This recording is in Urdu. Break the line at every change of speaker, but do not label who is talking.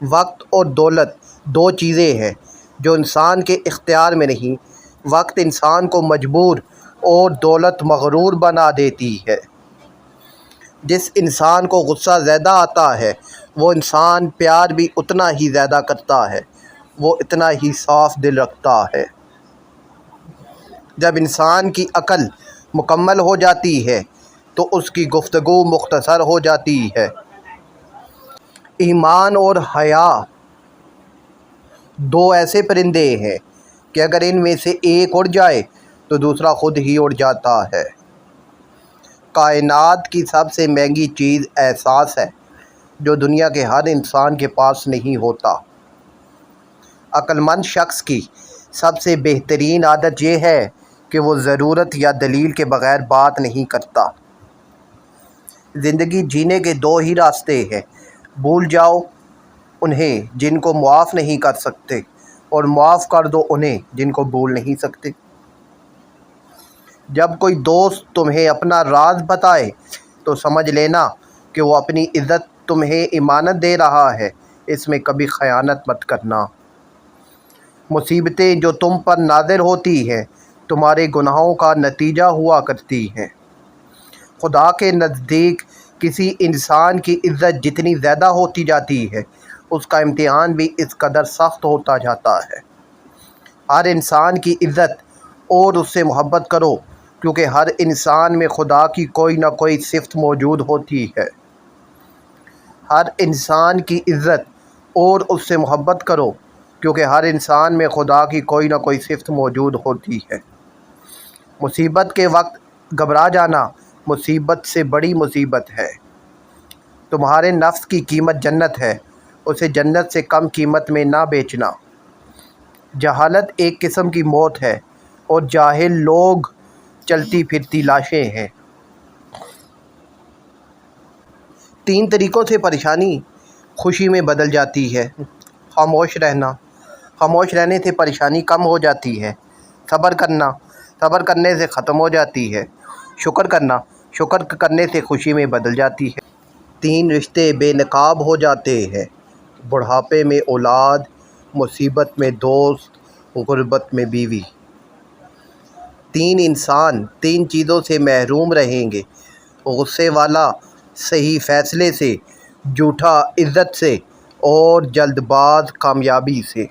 وقت اور دولت دو چیزیں ہیں جو انسان کے اختیار میں نہیں۔ وقت انسان کو مجبور اور دولت مغرور بنا دیتی ہے۔ جس انسان کو غصہ زیادہ آتا ہے وہ انسان پیار بھی اتنا ہی زیادہ کرتا ہے، وہ اتنا ہی صاف دل رکھتا ہے۔ جب انسان کی عقل مکمل ہو جاتی ہے تو اس کی گفتگو مختصر ہو جاتی ہے۔ ایمان اور حیا دو ایسے پرندے ہیں کہ اگر ان میں سے ایک اڑ جائے تو دوسرا خود ہی اڑ جاتا ہے۔ کائنات کی سب سے مہنگی چیز احساس ہے جو دنیا کے ہر انسان کے پاس نہیں ہوتا۔ عقل مند شخص کی سب سے بہترین عادت یہ ہے کہ وہ ضرورت یا دلیل کے بغیر بات نہیں کرتا۔ زندگی جینے کے دو ہی راستے ہیں، بھول جاؤ انہیں جن کو معاف نہیں کر سکتے، اور معاف کر دو انہیں جن کو بھول نہیں سکتے۔ جب کوئی دوست تمہیں اپنا راز بتائے تو سمجھ لینا کہ وہ اپنی عزت تمہیں امانت دے رہا ہے، اس میں کبھی خیانت مت کرنا۔ مصیبتیں جو تم پر نازل ہوتی ہیں تمہارے گناہوں کا نتیجہ ہوا کرتی ہیں۔ خدا کے نزدیک کسی انسان کی عزت جتنی زیادہ ہوتی جاتی ہے اس کا امتحان بھی اس قدر سخت ہوتا جاتا ہے۔ ہر انسان کی عزت اور اس سے محبت کرو کیونکہ ہر انسان میں خدا کی کوئی نہ کوئی صفت موجود ہوتی ہے۔ ہر انسان کی عزت اور اس سے محبت کرو کیونکہ ہر انسان میں خدا کی کوئی نہ کوئی صفت موجود ہوتی ہے۔ مصیبت کے وقت گھبرا جانا مصیبت سے بڑی مصیبت ہے۔ تمہارے نفس کی قیمت جنت ہے، اسے جنت سے کم قیمت میں نہ بیچنا۔ جہالت ایک قسم کی موت ہے اور جاہل لوگ چلتی پھرتی لاشیں ہیں۔ 3 طریقوں سے پریشانی خوشی میں بدل جاتی ہے۔ خاموش رہنا، خاموش رہنے سے پریشانی کم ہو جاتی ہے۔ صبر کرنا، صبر کرنے سے ختم ہو جاتی ہے۔ شکر کرنا، شکر کرنے سے خوشی میں بدل جاتی ہے۔ 3 رشتے بے نقاب ہو جاتے ہیں، بڑھاپے میں اولاد، مصیبت میں دوست، غربت میں بیوی۔ 3 انسان 3 چیزوں سے محروم رہیں گے: غصے والا صحیح فیصلے سے، جھوٹا عزت سے، اور جلد باز کامیابی سے۔